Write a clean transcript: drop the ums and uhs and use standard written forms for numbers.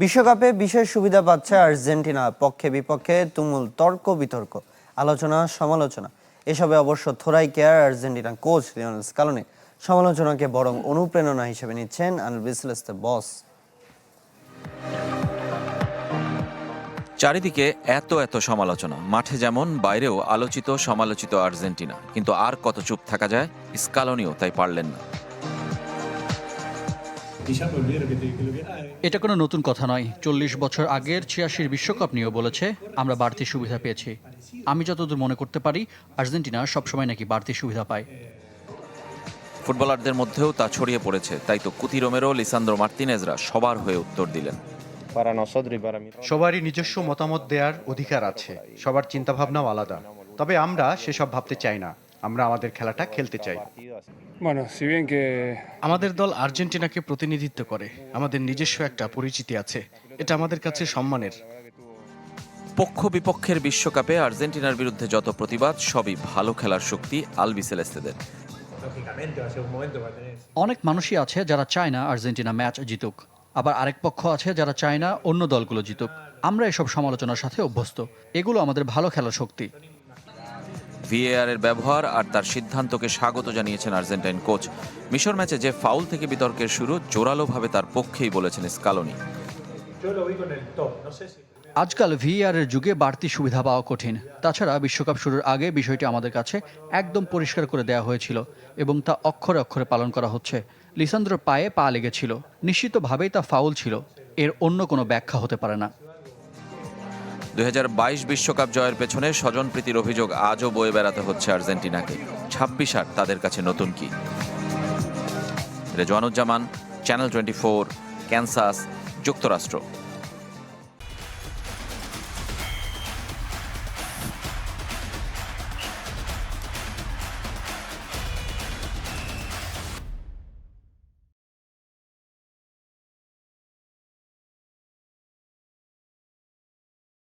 বিশ্বকাপে বিশেষ সুবিধা পাচ্ছে আর্জেন্টিনা। পক্ষে বিপক্ষে তুমুল তর্ক বিতর্ক, আলোচনা সমালোচনা। এসবে অবশ্য থোড়াই care Argentina coach Lionel Scaloni. সমালোচনাকে বরং অনুপ্রেরণা হিসেবে নিচ্ছেন আলবিসেলেস্তে বস। চারিদিকে এত সমালোচনা, মাঠে যেমন বাইরেও আলোচিত সমালোচিত আর্জেন্টিনা। কিন্তু আর কত চুপ থাকা যায়? স্কালোনিও তাই পারলেন না। এটা কোনো নতুন কথা নয়। 40 বছর আগের 86 বিশ্বকাপ নিয়েও বলেছে আমরা বাড়তি সুবিধা পেয়েছি। আমি যতদূর মনে করতে পারি আর্জেন্টিনা সবসময় নাকি বাড়তি সুবিধা পায়। ফুটবলারদের মধ্যেও তা ছড়িয়ে পড়েছে। তাই তো কুতি রোমেরো, লিসান্দ্রো মার্তিনেজরা সবার হয়ে উত্তর দিলেন। সবারই নিজস্ব মতামত দেওয়ার অধিকার আছে, সবার চিন্তাভাবনাও আলাদা। তবে আমরা সেসব ভাবতে চাই না, আমরা আমাদের খেলাটা খেলতে চাই। আমাদের দল আর্জেন্টিনাকে প্রতিনিধিত্ব করে, আমাদের নিজস্ব একটা পরিচিতি আছে, এটা আমাদের কাছে সম্মানের। পক্ষ বিপক্ষের বিশ্বকাপে আর্জেন্টিনার বিরুদ্ধে যত প্রতিবাদ, সবই ভালো খেলার শক্তি আলবিসেলেস্তেদের। অনেক মানুষই আছে যারা চায় না আর্জেন্টিনা ম্যাচ জিতুক, আবার আরেক পক্ষ আছে যারা চায় না অন্য দলগুলো জিতুক। আমরা এসব সমালোচনার সাথে অভ্যস্ত, এগুলো আমাদের ভালো খেলার শক্তি। ভিএআর এর ব্যবহার আর তার সিদ্ধান্তকে স্বাগত জানিয়েছেন আর্জেন্টাইন কোচ। মিশর ম্যাচে যে ফাউল থেকে বিতর্কের শুরু, জোরালোভাবে তার পক্ষেই বলেছেন স্কালোনি। আজকাল ভিএআর এর যুগে বাড়তি সুবিধা পাওয়া কঠিন। তাছাড়া বিশ্বকাপ শুরুর আগে বিষয়টি আমাদের কাছে একদম পরিষ্কার করে দেওয়া হয়েছিল এবং তা অক্ষরে অক্ষরে পালন করা হচ্ছে। লিসান্দ্রোর পায়ে পা লেগেছিল, নিশ্চিতভাবেই তা ফাউল ছিল, এর অন্য কোনো ব্যাখ্যা হতে পারে না। 2022 বিশ্বকাপ জয়ের পেছনে স্বজনপ্রীতির অভিযোগ আজও বয়ে বেড়াতে হচ্ছে আর্জেন্টিনাকে। 26 আর তাদের কাছে নতুন কি? রেজওয়ানুজ্জামান, চ্যানেল 24, ক্যানসাস, যুক্তরাষ্ট্র।